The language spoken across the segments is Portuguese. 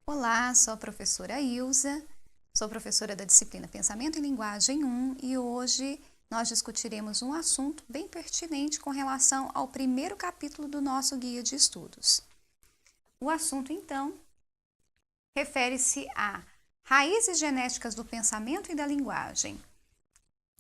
Olá, sou a professora Ilza, sou professora da disciplina Pensamento e Linguagem 1 e hoje nós discutiremos um assunto bem pertinente com relação ao primeiro capítulo do nosso guia de estudos. O assunto, então, refere-se a raízes genéticas do pensamento e da linguagem.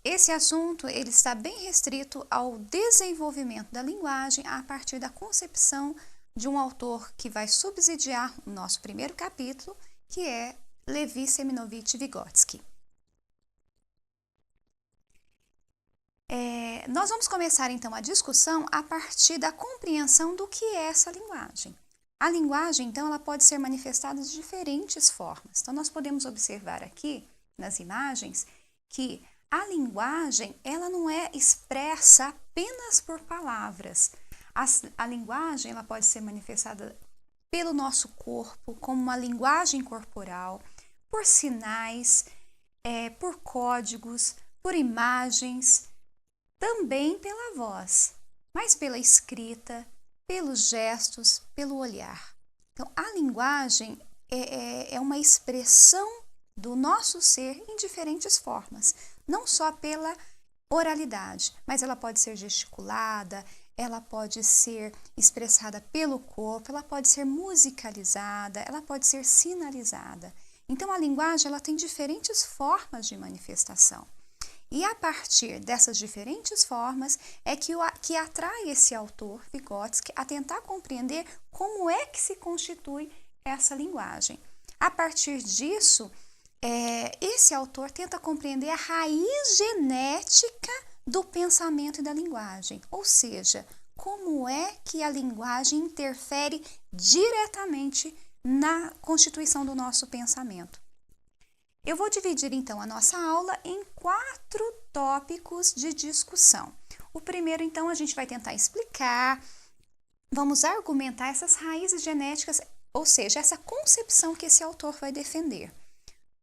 Esse assunto ele está bem restrito ao desenvolvimento da linguagem a partir da concepção de um autor que vai subsidiar o nosso primeiro capítulo, que é Levi Seminovich Vygotsky. Nós vamos começar então a discussão a partir da compreensão do que é essa linguagem. A linguagem, então, ela pode ser manifestada de diferentes formas. Então, nós podemos observar aqui nas imagens que a linguagem ela não é expressa apenas por palavras. A linguagem ela pode ser manifestada pelo nosso corpo, como uma linguagem corporal, por sinais, por códigos, por imagens, também pela voz, mas pela escrita, pelos gestos, pelo olhar. Então, a linguagem é uma expressão do nosso ser em diferentes formas, não só pela oralidade, mas ela pode ser gesticulada, ela pode ser expressada pelo corpo, ela pode ser musicalizada, ela pode ser sinalizada. Então, a linguagem ela tem diferentes formas de manifestação. E a partir dessas diferentes formas é que atrai esse autor, Vygotsky, a tentar compreender como é que se constitui essa linguagem. A partir disso, esse autor tenta compreender a raiz genética do pensamento e da linguagem, ou seja, como é que a linguagem interfere diretamente na constituição do nosso pensamento. Eu vou dividir então a nossa aula em 4 tópicos de discussão. O primeiro, então, a gente vai tentar explicar, vamos argumentar essas raízes genéticas, ou seja, essa concepção que esse autor vai defender.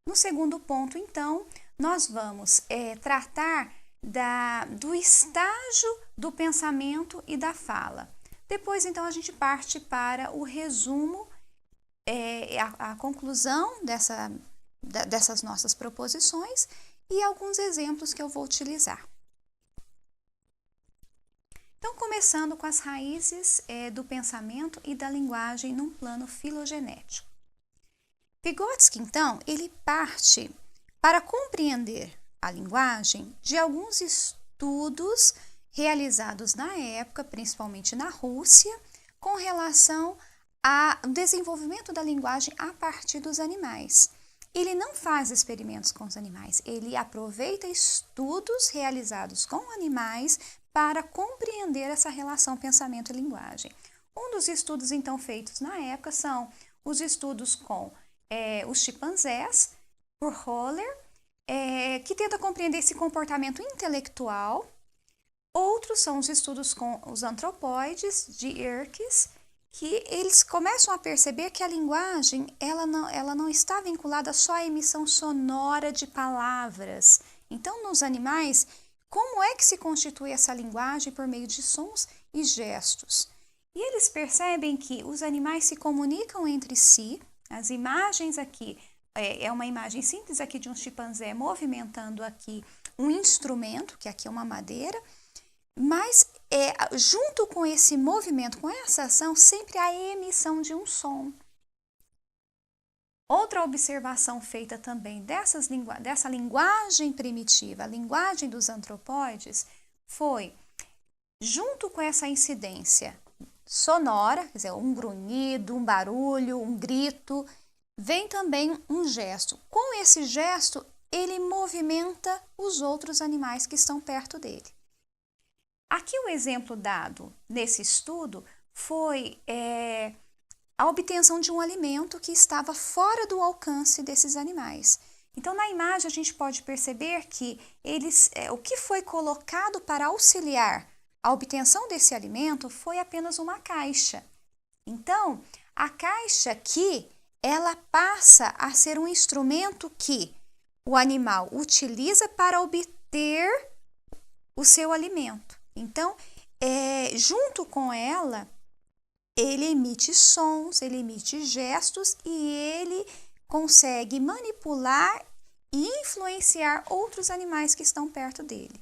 No segundo ponto, então, nós vamos tratar do estágio do pensamento e da fala. Depois, então, a gente parte para o resumo, a conclusão dessas nossas proposições e alguns exemplos que eu vou utilizar. Então, começando com as raízes do pensamento e da linguagem num plano filogenético. Vygotsky, então, ele parte para compreender a linguagem de alguns estudos realizados na época, principalmente na Rússia, com relação ao desenvolvimento da linguagem a partir dos animais. Ele não faz experimentos com os animais, ele aproveita estudos realizados com animais para compreender essa relação pensamento e linguagem. Um dos estudos, então, feitos na época são os estudos com os chimpanzés, por Holler, que tenta compreender esse comportamento intelectual. Outros são os estudos com os antropóides, de Yerkes, que eles começam a perceber que a linguagem ela não está vinculada só à emissão sonora de palavras. Então, nos animais, como é que se constitui essa linguagem por meio de sons e gestos? E eles percebem que os animais se comunicam entre si. As imagens aqui, é uma imagem simples aqui de um chimpanzé movimentando aqui um instrumento, que aqui é uma madeira, mas junto com esse movimento, com essa ação, sempre há a emissão de um som. Outra observação feita também dessa linguagem primitiva, a linguagem dos antropóides, foi, junto com essa incidência sonora, quer dizer, um grunhido, um barulho, um grito, vem também um gesto. Com esse gesto, ele movimenta os outros animais que estão perto dele. Aqui o exemplo dado nesse estudo foi a obtenção de um alimento que estava fora do alcance desses animais. Então, na imagem, a gente pode perceber que o que foi colocado para auxiliar a obtenção desse alimento foi apenas uma caixa. Então, a caixa aqui, ela passa a ser um instrumento que o animal utiliza para obter o seu alimento. Então, junto com ela, ele emite sons, ele emite gestos e ele consegue manipular e influenciar outros animais que estão perto dele.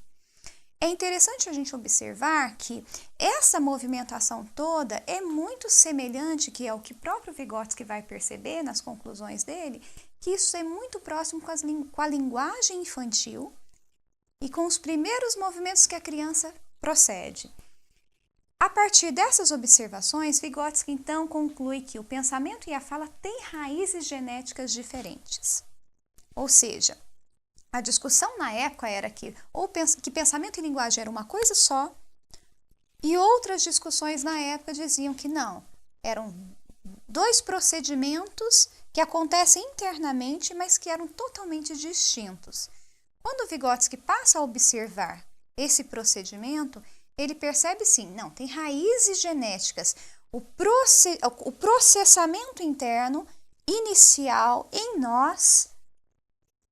É interessante a gente observar que essa movimentação toda é muito semelhante, que é o que o próprio Vygotsky vai perceber nas conclusões dele, que isso é muito próximo com a linguagem infantil e com os primeiros movimentos que a criança procede. A partir dessas observações, Vygotsky então conclui que o pensamento e a fala têm raízes genéticas diferentes. Ou seja, a discussão na época era que pensamento e linguagem era uma coisa só, e outras discussões na época diziam que não, eram dois procedimentos que acontecem internamente, mas que eram totalmente distintos. Quando Vygotsky passa a observar esse procedimento, ele percebe sim, não, tem raízes genéticas. O processamento interno inicial em nós,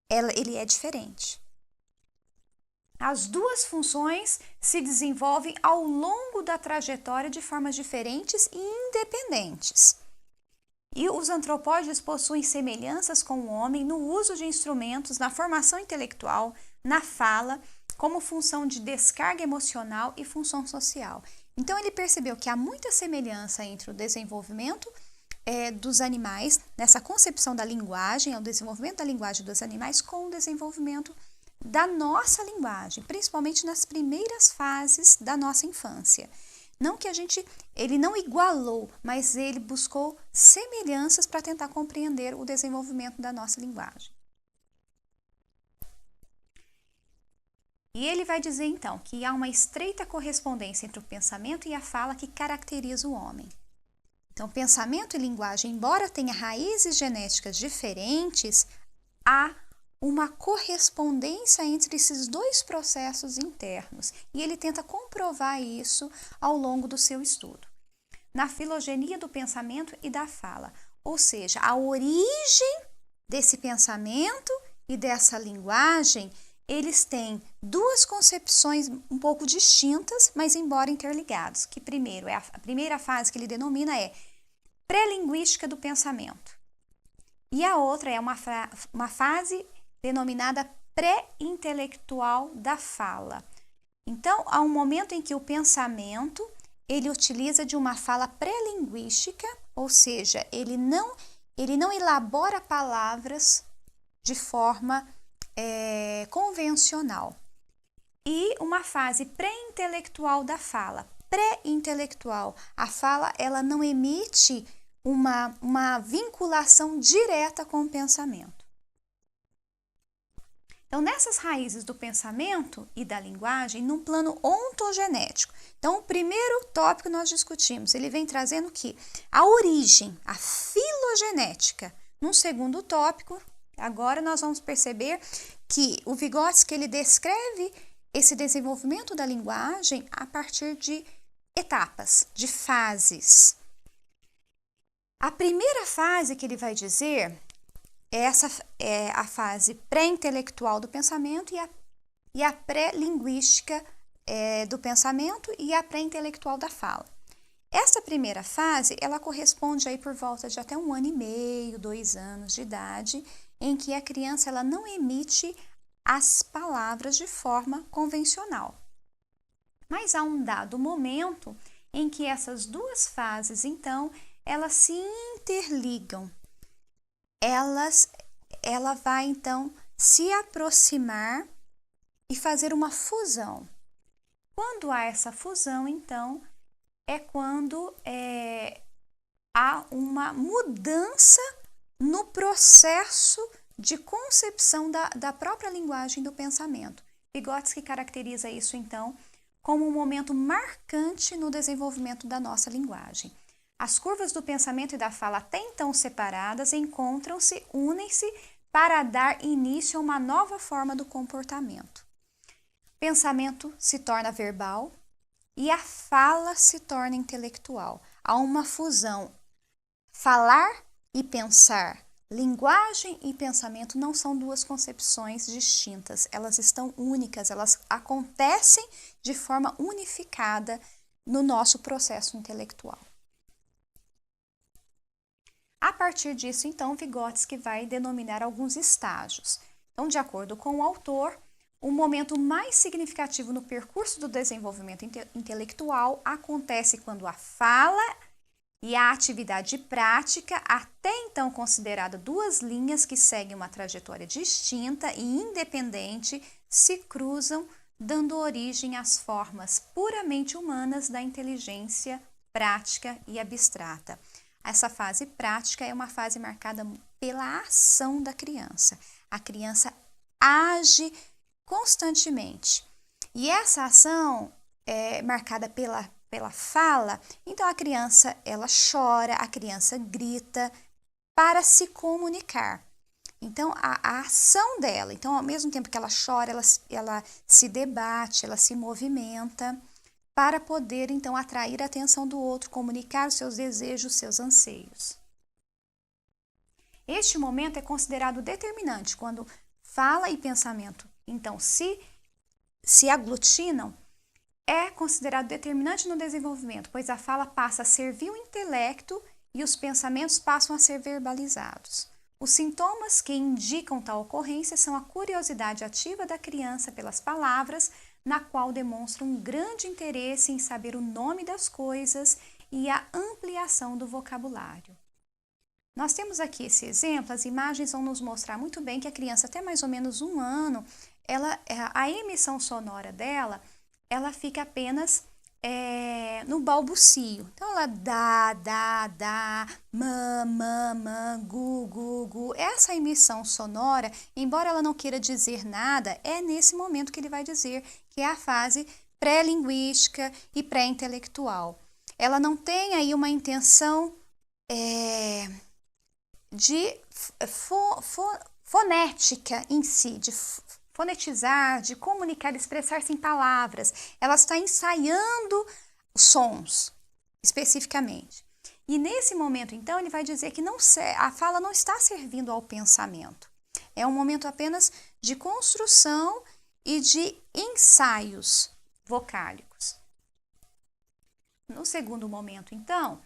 ele é diferente. As duas funções se desenvolvem ao longo da trajetória de formas diferentes e independentes. E os antropóides possuem semelhanças com o homem no uso de instrumentos, na formação intelectual, na fala, como função de descarga emocional e função social. Então, ele percebeu que há muita semelhança entre o desenvolvimento dos animais, nessa concepção da linguagem, o desenvolvimento da linguagem dos animais com o desenvolvimento da nossa linguagem, principalmente nas primeiras fases da nossa infância. Não que ele não igualou, mas ele buscou semelhanças para tentar compreender o desenvolvimento da nossa linguagem. E ele vai dizer, então, que há uma estreita correspondência entre o pensamento e a fala que caracteriza o homem. Então, pensamento e linguagem, embora tenham raízes genéticas diferentes, há uma correspondência entre esses dois processos internos. E ele tenta comprovar isso ao longo do seu estudo. Na filogenia do pensamento e da fala, ou seja, a origem desse pensamento e dessa linguagem, eles têm duas concepções um pouco distintas, mas embora interligados. Que primeiro, a primeira fase que ele denomina é pré-linguística do pensamento. E a outra é uma fase denominada pré-intelectual da fala. Então, há um momento em que o pensamento, ele utiliza de uma fala pré-linguística, ou seja, ele não elabora palavras de forma convencional. E uma fase pré-intelectual da fala. Pré-intelectual, a fala ela não emite uma vinculação direta com o pensamento. Então, nessas raízes do pensamento e da linguagem, num plano ontogenético. Então, o primeiro tópico nós discutimos, ele vem trazendo que a origem, a filogenética. Num segundo tópico, agora nós vamos perceber que o Vygotsky ele descreve esse desenvolvimento da linguagem a partir de etapas, de fases. A primeira fase que ele vai dizer, essa é a fase pré-intelectual do pensamento e a pré-linguística do pensamento e a pré-intelectual da fala. Essa primeira fase, ela corresponde aí por volta de até 1 ano e meio, 2 anos de idade, em que a criança ela não emite as palavras de forma convencional. Mas há um dado momento em que essas duas fases, então, elas se interligam. Ela vai, então, se aproximar e fazer uma fusão. Quando há essa fusão, então, é quando há uma mudança no processo de concepção da própria linguagem do pensamento. Vygotsky caracteriza isso, então, como um momento marcante no desenvolvimento da nossa linguagem. As curvas do pensamento e da fala até então separadas encontram-se, unem-se para dar início a uma nova forma do comportamento. O pensamento se torna verbal e a fala se torna intelectual. Há uma fusão. Falar e pensar, linguagem e pensamento não são duas concepções distintas, elas estão únicas, elas acontecem de forma unificada no nosso processo intelectual. partir disso, então, Vygotsky vai denominar alguns estágios. Então, de acordo com o autor, o momento mais significativo no percurso do desenvolvimento intelectual acontece quando a fala e a atividade prática, até então considerada duas linhas que seguem uma trajetória distinta e independente, se cruzam, dando origem às formas puramente humanas da inteligência prática e abstrata. Essa fase prática é uma fase marcada pela ação da criança. A criança age constantemente. E essa ação é marcada pela fala, então a criança ela chora, a criança grita para se comunicar. Então a ação dela, então ao mesmo tempo que ela chora, ela se debate, ela se movimenta para poder então atrair a atenção do outro, comunicar os seus desejos, os seus anseios. Este momento é considerado determinante quando fala e pensamento então se aglutinam. É considerado determinante no desenvolvimento, pois a fala passa a servir o intelecto e os pensamentos passam a ser verbalizados. Os sintomas que indicam tal ocorrência são a curiosidade ativa da criança pelas palavras, na qual demonstra um grande interesse em saber o nome das coisas e a ampliação do vocabulário. Nós temos aqui esse exemplo, as imagens vão nos mostrar muito bem que a criança, até mais ou menos 1 ano, a emissão sonora dela, ela fica apenas no balbucio. Então, ela dá, mã, gu, gu, gu. Essa emissão sonora, embora ela não queira dizer nada, é nesse momento que ele vai dizer que é a fase pré-linguística e pré-intelectual. Ela não tem aí uma intenção de fonética em si, de fonetizar, de comunicar, expressar-se em palavras. Ela está ensaiando os sons, especificamente. E nesse momento, então, ele vai dizer que a fala não está servindo ao pensamento. É um momento apenas de construção e de ensaios vocálicos. No segundo momento, então,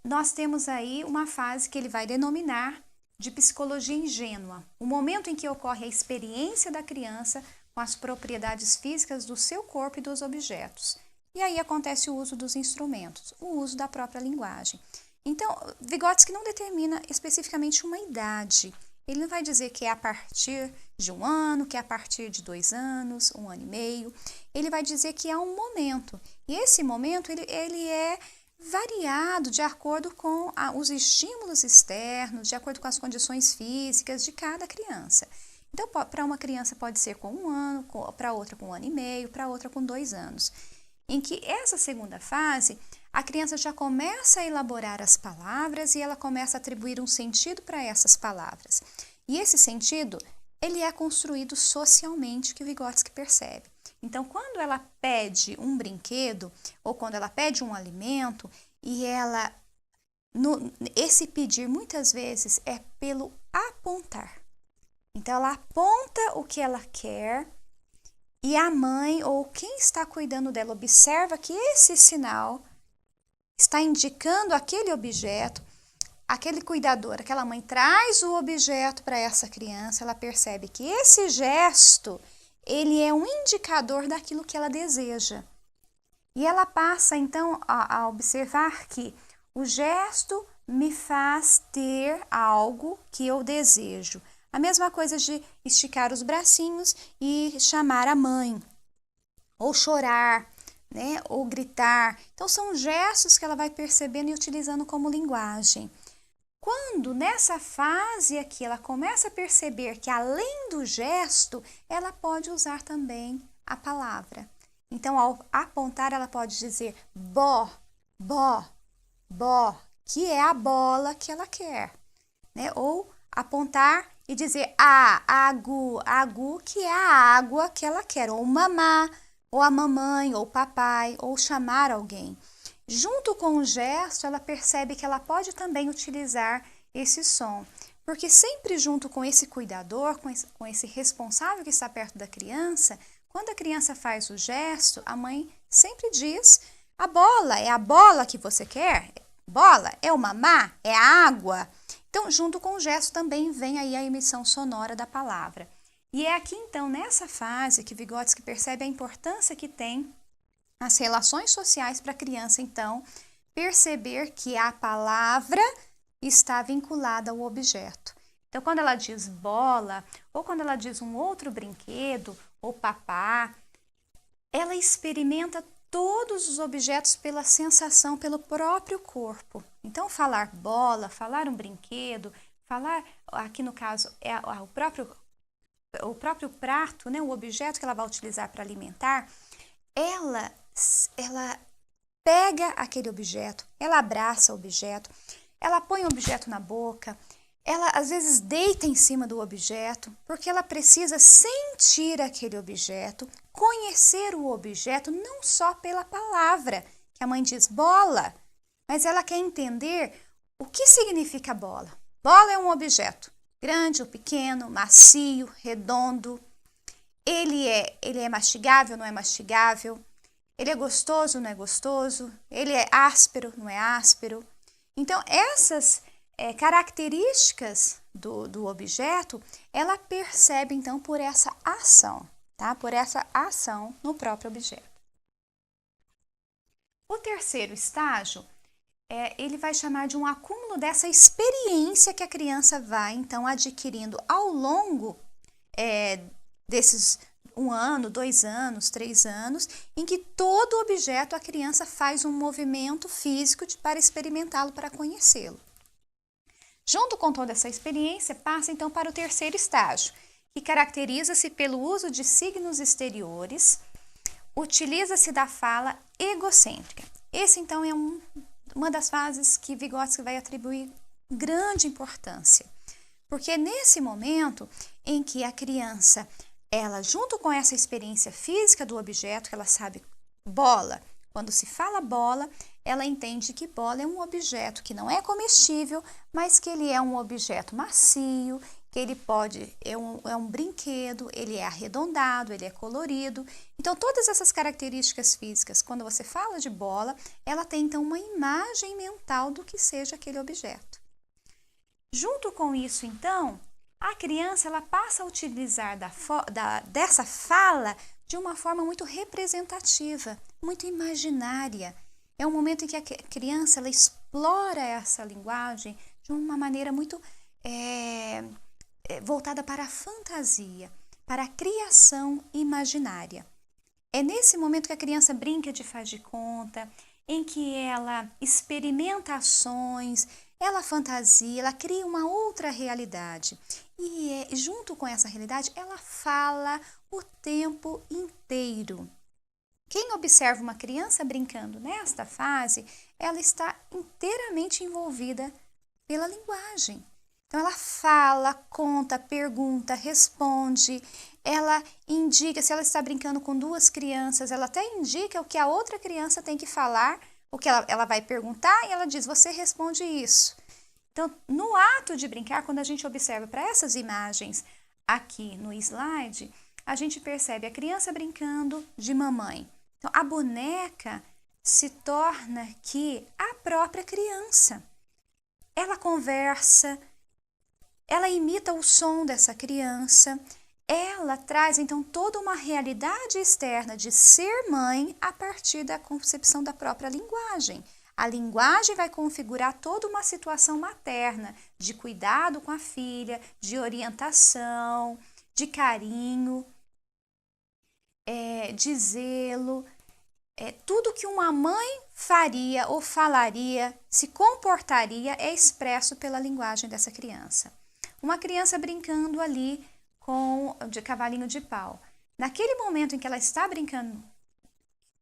nós temos aí uma fase que ele vai denominar de psicologia ingênua, o momento em que ocorre a experiência da criança com as propriedades físicas do seu corpo e dos objetos. E aí acontece o uso dos instrumentos, o uso da própria linguagem. Então, Vygotsky não determina especificamente uma idade. Ele não vai dizer que é a partir de 1 ano, que é a partir de 2 anos, 1 ano e meio. Ele vai dizer que é um momento. E esse momento, ele é variado de acordo com os estímulos externos, de acordo com as condições físicas de cada criança. Então, para uma criança pode ser com 1 ano, para outra com 1 ano e meio, para outra com 2 anos. Em que essa segunda fase, a criança já começa a elaborar as palavras e ela começa a atribuir um sentido para essas palavras. E esse sentido, ele é construído socialmente, que o Vygotsky percebe. Então, quando ela pede um brinquedo ou quando ela pede um alimento e esse pedir muitas vezes é pelo apontar. Então, ela aponta o que ela quer e a mãe ou quem está cuidando dela observa que esse sinal está indicando aquele objeto, aquele cuidador, aquela mãe traz o objeto para essa criança, ela percebe que esse gesto ele é um indicador daquilo que ela deseja. E ela passa, então, a observar que o gesto me faz ter algo que eu desejo. A mesma coisa de esticar os bracinhos e chamar a mãe. Ou chorar, né? Ou gritar. Então, são gestos que ela vai percebendo e utilizando como linguagem. Quando nessa fase aqui ela começa a perceber que além do gesto, ela pode usar também a palavra. Então, ao apontar, ela pode dizer bó, bó, bó, que é a bola que ela quer, né? Ou apontar e dizer agu, agu, que é a água que ela quer, ou mamá, ou a mamãe, ou papai, ou chamar alguém. Junto com o gesto, ela percebe que ela pode também utilizar esse som, porque sempre junto com esse cuidador, com esse responsável que está perto da criança, quando a criança faz o gesto, a mãe sempre diz, a bola, é a bola que você quer? bola? É o mamá? É a água? Então, junto com o gesto também vem aí a emissão sonora da palavra. E é aqui, então, nessa fase que Vygotsky percebe a importância que tem as relações sociais para a criança, então, perceber que a palavra está vinculada ao objeto. Então, quando ela diz bola, ou quando ela diz um outro brinquedo, ou papá, ela experimenta todos os objetos pela sensação, pelo próprio corpo. Então, falar bola, falar um brinquedo, falar, aqui no caso, é o próprio prato, né, o objeto que ela vai utilizar para alimentar, ela pega aquele objeto, ela abraça o objeto, ela põe o objeto na boca, ela às vezes deita em cima do objeto, porque ela precisa sentir aquele objeto, conhecer o objeto não só pela palavra, que a mãe diz bola, mas ela quer entender o que significa bola. Bola é um objeto, grande ou pequeno, macio, redondo. Ele é mastigável, não é mastigável? Ele é gostoso, não é gostoso? Ele é áspero, não é áspero? Então, essas características do objeto, ela percebe, então, por essa ação, tá? Por essa ação no próprio objeto. O terceiro estágio, ele vai chamar de um acúmulo dessa experiência que a criança vai, então, adquirindo ao longo desses 1 ano, 2 anos, 3 anos, em que todo objeto a criança faz um movimento físico para experimentá-lo, para conhecê-lo. Junto com toda essa experiência, passa então para o terceiro estágio, que caracteriza-se pelo uso de signos exteriores, utiliza-se da fala egocêntrica. Esse então é uma das fases que Vygotsky vai atribuir grande importância, porque é nesse momento em que a criança, ela junto com essa experiência física do objeto, que ela sabe bola, quando se fala bola, ela entende que bola é um objeto que não é comestível, mas que ele é um objeto macio, que ele é um brinquedo, ele é arredondado, ele é colorido. Então, todas essas características físicas, quando você fala de bola, ela tem então uma imagem mental do que seja aquele objeto. Junto com isso, então, a criança ela passa a utilizar dessa fala de uma forma muito representativa, muito imaginária. É um momento em que a criança ela explora essa linguagem de uma maneira muito voltada para a fantasia, para a criação imaginária. É nesse momento que a criança brinca de faz de conta, em que ela experimenta ações, ela fantasia, ela cria uma outra realidade. E junto com essa realidade, ela fala o tempo inteiro. Quem observa uma criança brincando nesta fase, ela está inteiramente envolvida pela linguagem. Então, ela fala, conta, pergunta, responde, ela indica, se ela está brincando com 2 crianças, ela até indica o que a outra criança tem que falar, o que ela vai perguntar e ela diz, você responde isso. Então, no ato de brincar, quando a gente observa para essas imagens aqui no slide, a gente percebe a criança brincando de mamãe. Então, a boneca se torna aqui a própria criança. Ela conversa, ela imita o som dessa criança, ela traz então toda uma realidade externa de ser mãe a partir da concepção da própria linguagem. A linguagem vai configurar toda uma situação materna, de cuidado com a filha, de orientação, de carinho, de zelo. Tudo que uma mãe faria ou falaria, se comportaria, é expresso pela linguagem dessa criança. Uma criança brincando ali de cavalinho de pau. Naquele momento em que ela está brincando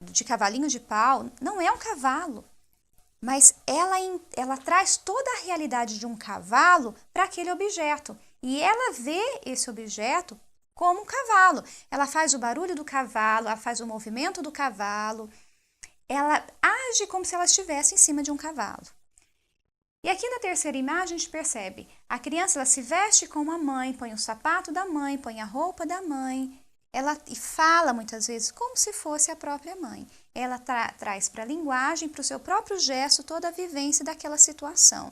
de cavalinho de pau, não é um cavalo, mas ela traz toda a realidade de um cavalo para aquele objeto. E ela vê esse objeto como um cavalo. Ela faz o barulho do cavalo, ela faz o movimento do cavalo, ela age como se ela estivesse em cima de um cavalo. E aqui na terceira imagem a gente percebe, a criança ela se veste como a mãe, põe o sapato da mãe, põe a roupa da mãe, ela fala muitas vezes como se fosse a própria mãe. ela traz para a linguagem, para o seu próprio gesto, toda a vivência daquela situação.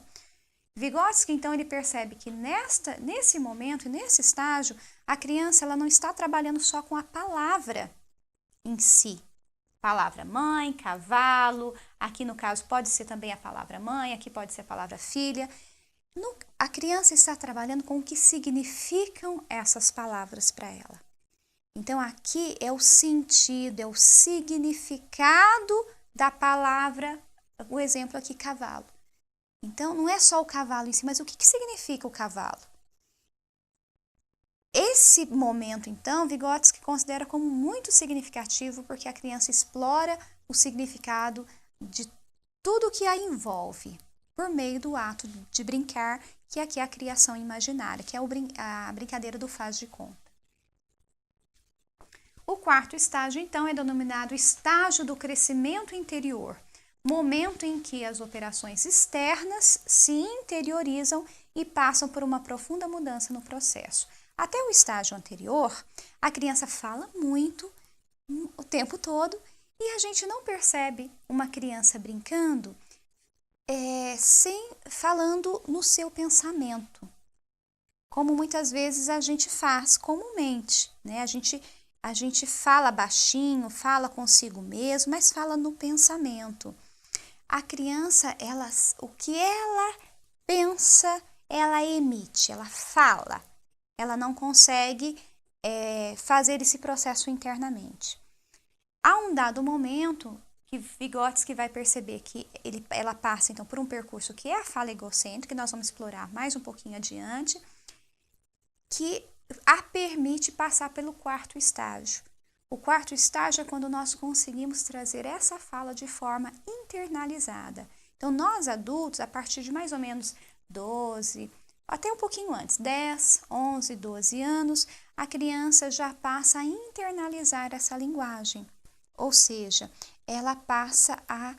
Vygotsky, então, ele percebe que nesse momento e nesse estágio, a criança ela não está trabalhando só com a palavra em si. Palavra mãe, cavalo, aqui no caso pode ser também a palavra mãe, aqui pode ser a palavra filha. A criança está trabalhando com o que significam essas palavras para ela. Então, aqui é o sentido, é o significado da palavra, o exemplo aqui, cavalo. Então, não é só o cavalo em si, mas o que significa o cavalo? Esse momento, então, Vygotsky considera como muito significativo porque a criança explora o significado de tudo que a envolve por meio do ato de brincar, que aqui é a criação imaginária, que é a brincadeira do faz de conta. O quarto estágio, então, é denominado estágio do crescimento interior, momento em que as operações externas se interiorizam e passam por uma profunda mudança no processo. Até o estágio anterior, a criança fala muito o tempo todo e a gente não percebe uma criança brincando sem falando no seu pensamento, como muitas vezes a gente faz comumente, né? A gente fala baixinho, fala consigo mesmo, mas fala no pensamento. A criança, o que ela pensa, ela emite, ela fala. Ela não consegue fazer esse processo internamente. Há um dado momento que Vygotsky vai perceber que ela passa então por um percurso que é a fala egocêntrica, que nós vamos explorar mais um pouquinho adiante, que a permite passar pelo quarto estágio. O quarto estágio é quando nós conseguimos trazer essa fala de forma internalizada. Então, nós adultos, a partir de mais ou menos 12, até um pouquinho antes, 10, 11, 12 anos, a criança já passa a internalizar essa linguagem. Ou seja, ela passa a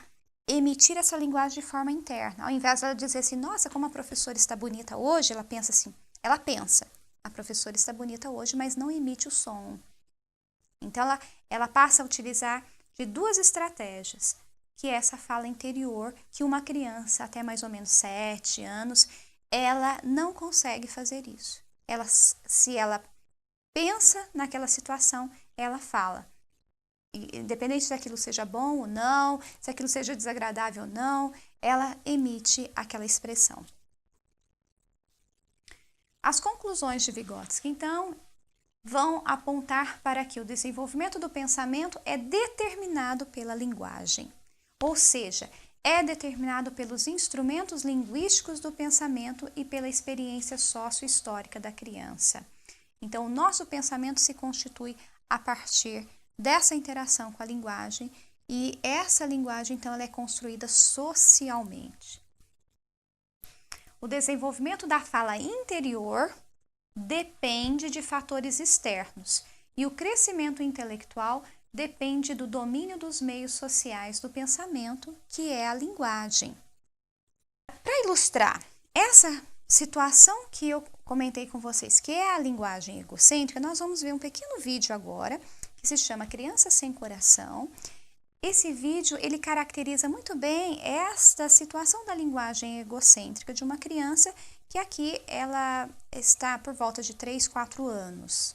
emitir essa linguagem de forma interna. Ao invés de ela dizer assim, nossa, como a professora está bonita hoje, ela pensa assim, a professora está bonita hoje, mas não emite o som. Então, ela passa a utilizar de duas estratégias, que é essa fala interior, que uma criança até mais ou menos 7 anos, ela não consegue fazer isso. Se ela pensa naquela situação, ela fala. Independente se aquilo seja bom ou não, se aquilo seja desagradável ou não, ela emite aquela expressão. As conclusões de Vygotsky, então, vão apontar para que o desenvolvimento do pensamento é determinado pela linguagem, ou seja, é determinado pelos instrumentos linguísticos do pensamento e pela experiência sócio-histórica da criança. Então, o nosso pensamento se constitui a partir dessa interação com a linguagem e essa linguagem, então, ela é construída socialmente. O desenvolvimento da fala interior depende de fatores externos e o crescimento intelectual depende do domínio dos meios sociais do pensamento, que é a linguagem. Para ilustrar essa situação que eu comentei com vocês, que é a linguagem egocêntrica, nós vamos ver um pequeno vídeo agora, que se chama Criança Sem Coração. Esse vídeo, ele caracteriza muito bem esta situação da linguagem egocêntrica de uma criança, que aqui ela está por volta de 3, 4 anos.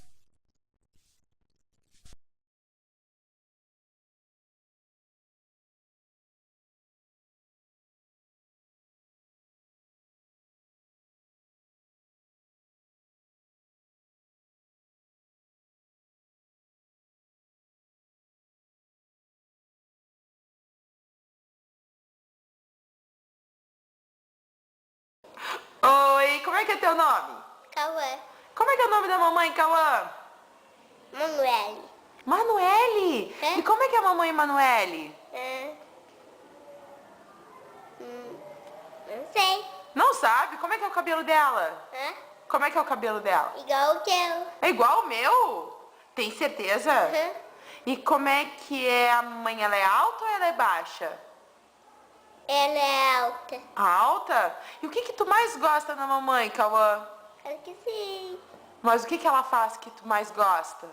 Oi, como é que é teu nome? Cauã. Como é que é o nome da mamãe, Cauã? Manuele. Manuele? É? E como é que é a mamãe Manuele? Não sei. Não sabe? Como é que é o cabelo dela? Hã? Como é que é o cabelo dela? Igual o teu. É igual o meu? Tem certeza? Uhum. E como é que é a mamãe? Ela é alta ou ela é baixa? Ela é alta. Alta? E o que tu mais gosta da mamãe, Cauã? Claro que sim. Mas o que ela faz que tu mais gosta?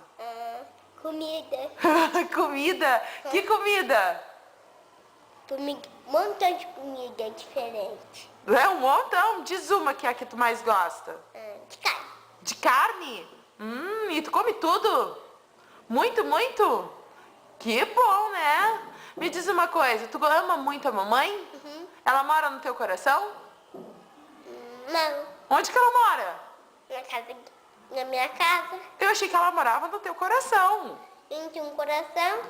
Comida. Comida? Que comida? Comida. Um montão de comida diferente. É um montão. Diz uma que é a que tu mais gosta. De carne. De carne? E tu come tudo? Muito, muito? Que bom, né? Me diz uma coisa, tu ama muito a mamãe? Uhum. Ela mora no teu coração? Não. Onde que ela mora? Na minha casa. Eu achei que ela morava no teu coração. Eu tenho um coração.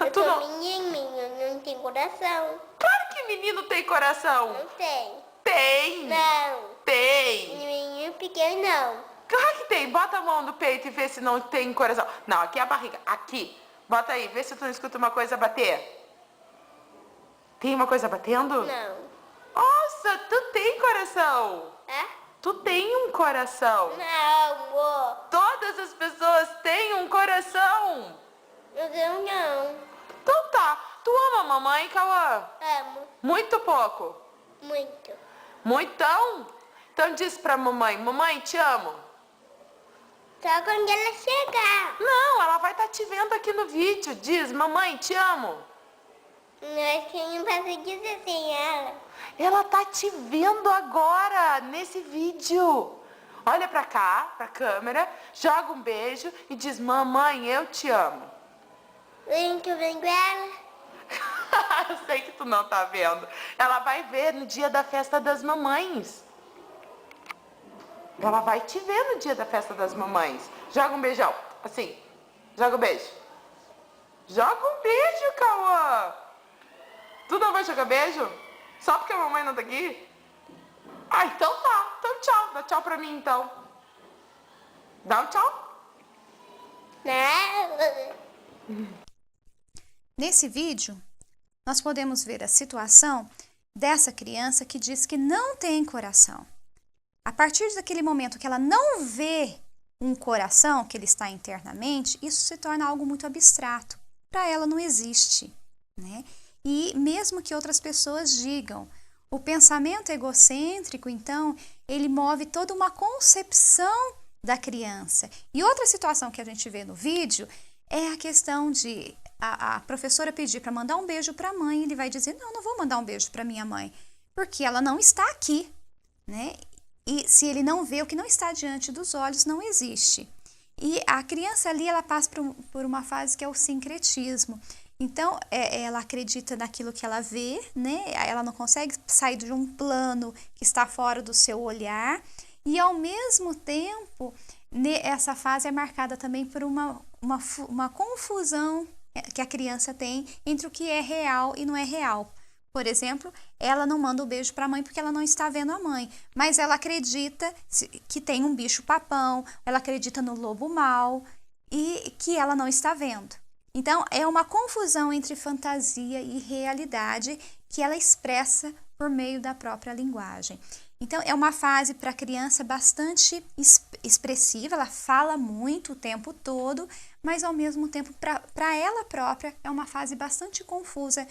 Eu Tu sou não... menino, não tenho coração. Claro que menino tem coração. Não tem. Tem. Não. Tem. Menino pequeno não. Claro que tem. Bota a mão no peito e vê se não tem coração. Não, aqui é a barriga. Aqui. Bota aí. Vê se tu não escuta uma coisa bater. Tem uma coisa batendo? Não. Nossa, tu tem coração. É? Tu tem um coração. Não, amor. Todas as pessoas têm um coração. Eu não. Então tá. Tu ama a mamãe, Cauã? Amo. Muito pouco. Muito. Muitão? Então diz pra mamãe. Mamãe, te amo. Só quando ela chegar. Não, ela vai estar te vendo aqui no vídeo. Diz, mamãe, te amo. Acho que não posso dizer sem ela. Ela tá te vendo agora, nesse vídeo. Olha pra cá, pra câmera, joga um beijo e diz, mamãe, eu te amo. Vem que eu venho com ela. Eu sei que tu não tá vendo. Ela vai ver no dia da festa das mamães. Ela vai te ver no dia da festa das mamães. Joga um beijão, assim. Joga um beijo. Joga um beijo, Cauã. Tu não vai jogar beijo? Só porque a mamãe não tá aqui? Ah, então tá. Então tchau. Dá tchau pra mim, então. Dá um tchau. Não. Nesse vídeo, nós podemos ver a situação dessa criança que diz que não tem coração. A partir daquele momento que ela não vê um coração que ele está internamente, isso se torna algo muito abstrato. Para ela não existe, né? E mesmo que outras pessoas digam, o pensamento egocêntrico, então, ele move toda uma concepção da criança. E outra situação que a gente vê no vídeo é a questão de a professora pedir para mandar um beijo para a mãe, ele vai dizer, não vou mandar um beijo para minha mãe, porque ela não está aqui, né? E se ele não vê, o que não está diante dos olhos não existe. E a criança ali, ela passa por uma fase que é o sincretismo. Então, ela acredita naquilo que ela vê, né? Ela não consegue sair de um plano que está fora do seu olhar. E, ao mesmo tempo, essa fase é marcada também por uma confusão que a criança tem entre o que é real e não é real. Por exemplo, ela não manda o beijo para a mãe porque ela não está vendo a mãe, mas ela acredita que tem um bicho-papão, ela acredita no lobo mau e que ela não está vendo. Então, é uma confusão entre fantasia e realidade que ela expressa por meio da própria linguagem. Então, é uma fase para a criança bastante expressiva, ela fala muito o tempo todo, mas ao mesmo tempo, para ela própria, é uma fase bastante confusa,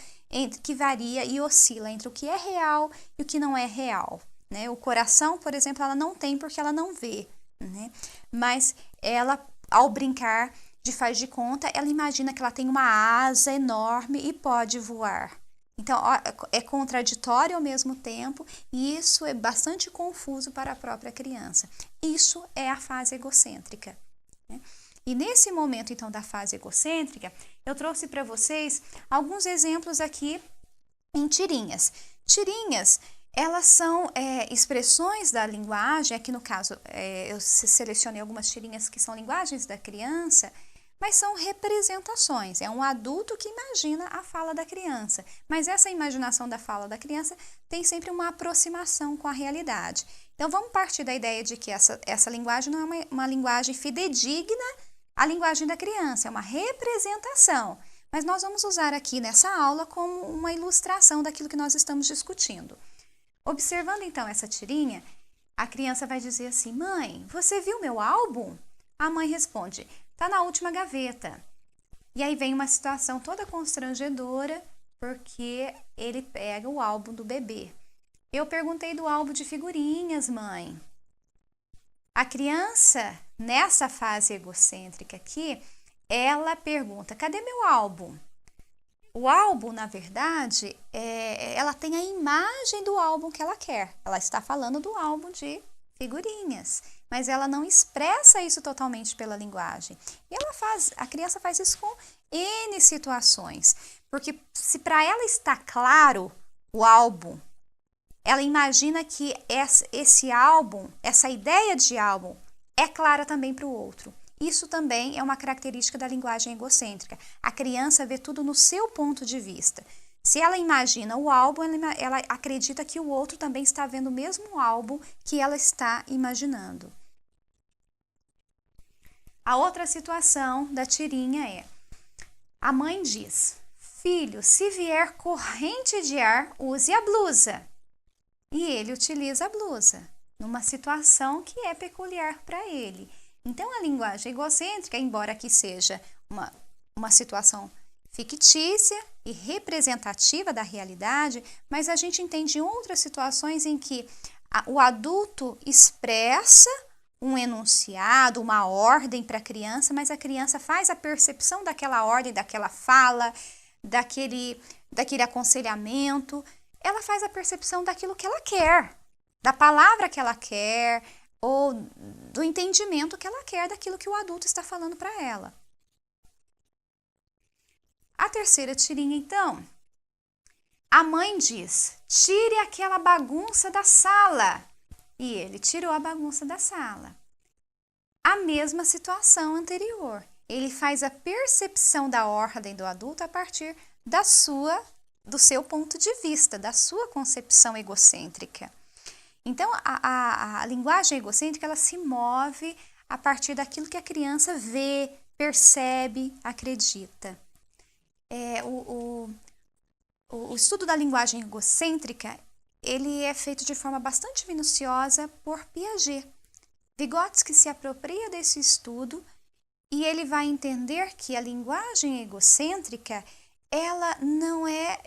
que varia e oscila entre o que é real e o que não é real, né? O coração, por exemplo, ela não tem porque ela não vê, né? Mas ela, ao brincar de faz de conta, ela imagina que ela tem uma asa enorme e pode voar. Então, é contraditório ao mesmo tempo e isso é bastante confuso para a própria criança. Isso é a fase egocêntrica, né? E nesse momento, então, da fase egocêntrica, eu trouxe para vocês alguns exemplos aqui em tirinhas. Tirinhas, elas são expressões da linguagem, aqui no caso, eu selecionei algumas tirinhas que são linguagens da criança, mas são representações, é um adulto que imagina a fala da criança, mas essa imaginação da fala da criança tem sempre uma aproximação com a realidade. Então, vamos partir da ideia de que essa linguagem não é uma linguagem fidedigna à linguagem da criança, é uma representação, mas nós vamos usar aqui nessa aula como uma ilustração daquilo que nós estamos discutindo. Observando, então, essa tirinha, a criança vai dizer assim, mãe, você viu meu álbum? A mãe responde, tá na última gaveta. E aí vem uma situação toda constrangedora, porque ele pega o álbum do bebê. Eu perguntei do álbum de figurinhas, mãe. A criança, nessa fase egocêntrica aqui, ela pergunta: cadê meu álbum? O álbum, na verdade, ela tem a imagem do álbum que ela quer. Ela está falando do álbum de figurinhas, mas ela não expressa isso totalmente pela linguagem. E a criança faz isso com N situações, porque se para ela está claro o álbum, ela imagina que esse álbum, essa ideia de álbum, é clara também para o outro. Isso também é uma característica da linguagem egocêntrica. A criança vê tudo no seu ponto de vista. Se ela imagina o álbum, ela acredita que o outro também está vendo o mesmo álbum que ela está imaginando. A outra situação da tirinha é: a mãe diz: filho, se vier corrente de ar, use a blusa. E ele utiliza a blusa numa situação que é peculiar para ele. Então, a linguagem egocêntrica, embora aqui seja uma situação fictícia e representativa da realidade, mas a gente entende outras situações em que o adulto expressa um enunciado, uma ordem para a criança, mas a criança faz a percepção daquela ordem, daquela fala, daquele aconselhamento. Ela faz a percepção daquilo que ela quer, da palavra que ela quer, ou do entendimento que ela quer daquilo que o adulto está falando para ela. A terceira tirinha, então, a mãe diz: tire aquela bagunça da sala. E ele tirou a bagunça da sala. A mesma situação anterior. Ele faz a percepção da ordem do adulto a partir do seu ponto de vista, da sua concepção egocêntrica. Então, a linguagem egocêntrica, ela se move a partir daquilo que a criança vê, percebe, acredita. O estudo da linguagem egocêntrica, ele é feito de forma bastante minuciosa por Piaget. Vygotsky se apropria desse estudo e ele vai entender que a linguagem egocêntrica, ela não é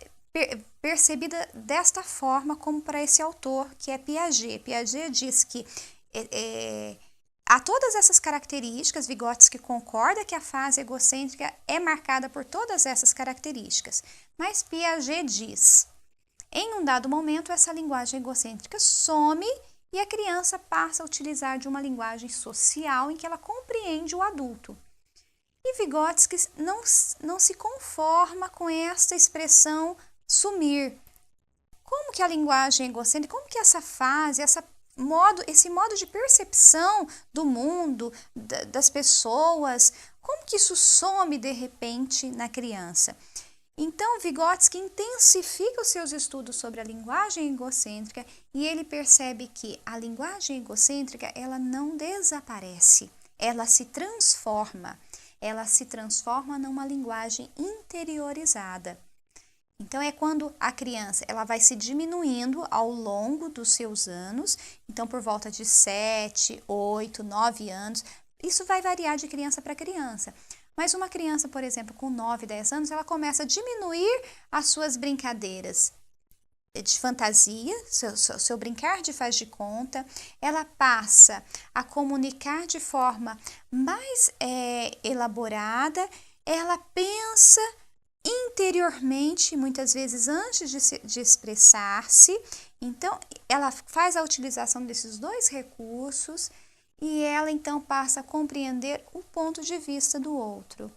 percebida desta forma como para esse autor, que é Piaget. Piaget diz que há todas essas características. Vygotsky concorda que a fase egocêntrica é marcada por todas essas características, mas Piaget diz: em um dado momento, essa linguagem egocêntrica some e a criança passa a utilizar de uma linguagem social em que ela compreende o adulto. E Vygotsky não se conforma com esta expressão sumir. Como que a linguagem egocêntrica, como que essa fase, esse modo de percepção do mundo, das pessoas, como que isso some de repente na criança? Então, Vygotsky intensifica os seus estudos sobre a linguagem egocêntrica e ele percebe que a linguagem egocêntrica, ela não desaparece, ela se transforma numa linguagem interiorizada. Então, é quando a criança ela vai se diminuindo ao longo dos seus anos. Então, por volta de 7, 8, 9 anos, isso vai variar de criança para criança. Mas uma criança, por exemplo, com 9, 10 anos, ela começa a diminuir as suas brincadeiras de fantasia, seu brincar de faz de conta. Ela passa a comunicar de forma mais elaborada, ela pensa interiormente, muitas vezes antes de expressar-se. Então, ela faz a utilização desses dois recursos e ela então passa a compreender o ponto de vista do outro.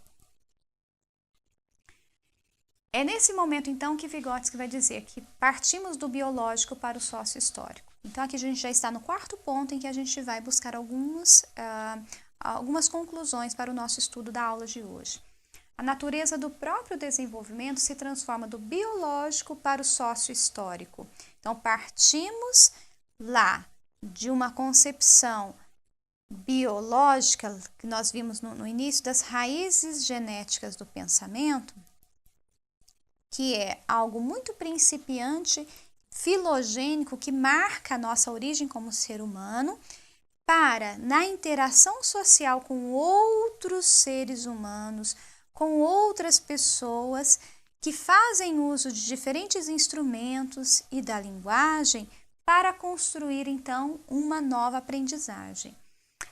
É nesse momento então que Vygotsky vai dizer que partimos do biológico para o sócio-histórico. Então aqui a gente já está no quarto ponto em que a gente vai buscar algumas conclusões para o nosso estudo da aula de hoje. A natureza do próprio desenvolvimento se transforma do biológico para o sócio-histórico. Então, partimos lá de uma concepção biológica, que nós vimos no início, das raízes genéticas do pensamento, que é algo muito principiante, filogênico, que marca a nossa origem como ser humano, para, na interação social com outros seres humanos, com outras pessoas que fazem uso de diferentes instrumentos e da linguagem para construir, então, uma nova aprendizagem.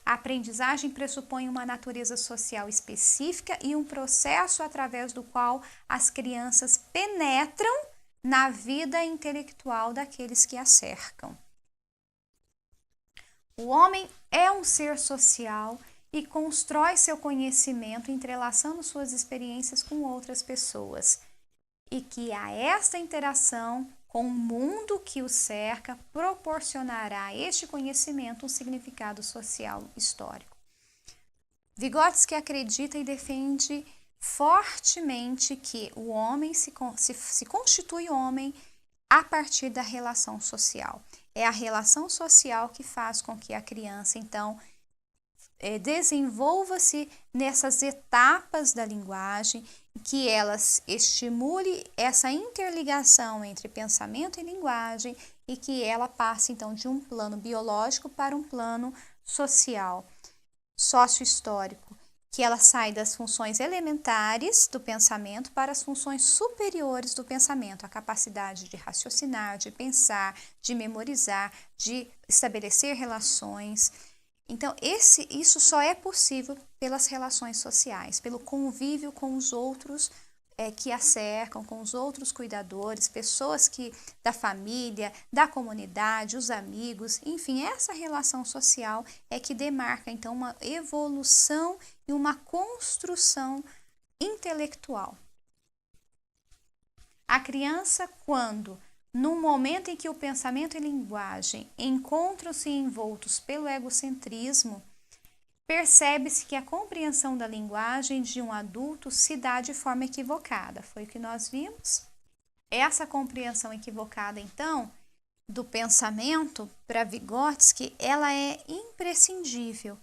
A aprendizagem pressupõe uma natureza social específica e um processo através do qual as crianças penetram na vida intelectual daqueles que a cercam. O homem é um ser social e constrói seu conhecimento entrelaçando suas experiências com outras pessoas, e que a esta interação com o mundo que o cerca proporcionará a este conhecimento um significado social histórico. Vygotsky acredita e defende fortemente que o homem se constitui homem a partir da relação social. É a relação social que faz com que a criança, então, desenvolva-se nessas etapas da linguagem, que elas estimule essa interligação entre pensamento e linguagem e que ela passe, então, de um plano biológico para um plano social, sócio-histórico, que ela sai das funções elementares do pensamento para as funções superiores do pensamento, a capacidade de raciocinar, de pensar, de memorizar, de estabelecer relações. Então, isso só é possível pelas relações sociais, pelo convívio com os outros que a cercam, com os outros cuidadores, pessoas da família, da comunidade, os amigos, enfim, essa relação social é que demarca, então, uma evolução e uma construção intelectual. A criança, quando, no momento em que o pensamento e linguagem encontram-se envoltos pelo egocentrismo, percebe-se que a compreensão da linguagem de um adulto se dá de forma equivocada. Foi o que nós vimos. Essa compreensão equivocada, então, do pensamento, para Vygotsky, ela é imprescindível.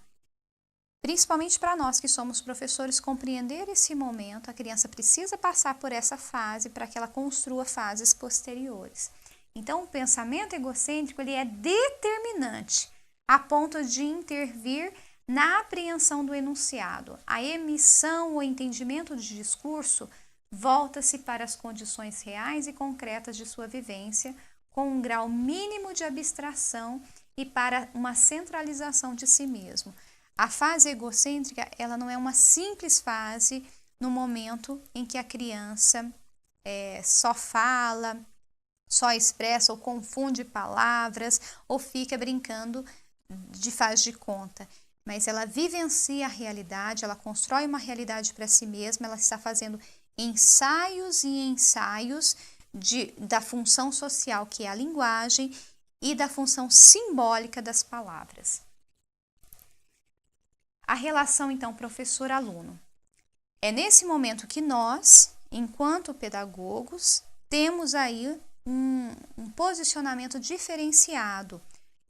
Principalmente para nós que somos professores, compreender esse momento, a criança precisa passar por essa fase para que ela construa fases posteriores. Então, o pensamento egocêntrico ele é determinante a ponto de intervir na apreensão do enunciado. A emissão ou entendimento de discurso volta-se para as condições reais e concretas de sua vivência, com um grau mínimo de abstração e para uma centralização de si mesmo. A fase egocêntrica, ela não é uma simples fase no momento em que a criança só fala, só expressa ou confunde palavras ou fica brincando de faz de conta. Mas ela vivencia a realidade, ela constrói uma realidade para si mesma, ela está fazendo ensaios e ensaios da função social que é a linguagem e da função simbólica das palavras. A relação, então, professor-aluno. É nesse momento que nós, enquanto pedagogos, temos aí um posicionamento diferenciado,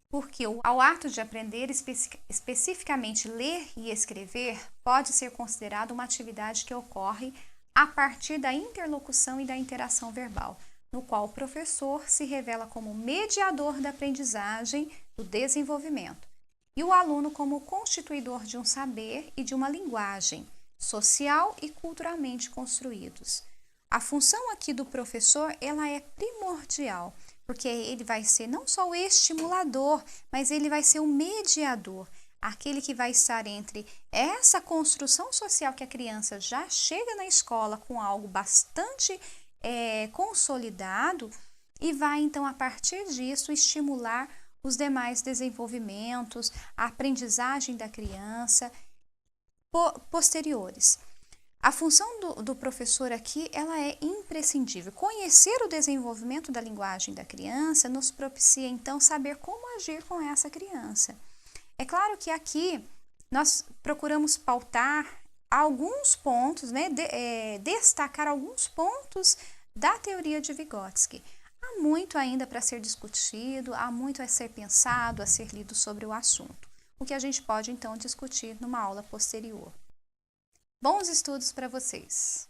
porque ao ato de aprender, especificamente ler e escrever, pode ser considerado uma atividade que ocorre a partir da interlocução e da interação verbal, no qual o professor se revela como mediador da aprendizagem, do desenvolvimento, e o aluno como constituidor de um saber e de uma linguagem social e culturalmente construídos. A função aqui do professor, ela é primordial, porque ele vai ser não só o estimulador, mas ele vai ser o mediador, aquele que vai estar entre essa construção social que a criança já chega na escola com algo bastante consolidado e vai, então, a partir disso, estimular os demais desenvolvimentos, a aprendizagem da criança posteriores. A função do professor aqui, ela é imprescindível. Conhecer o desenvolvimento da linguagem da criança nos propicia, então, saber como agir com essa criança. É claro que aqui nós procuramos pautar alguns pontos, destacar alguns pontos da teoria de Vygotsky. Há muito ainda para ser discutido, há muito a ser pensado, a ser lido sobre o assunto, o que a gente pode, então, discutir numa aula posterior. Bons estudos para vocês!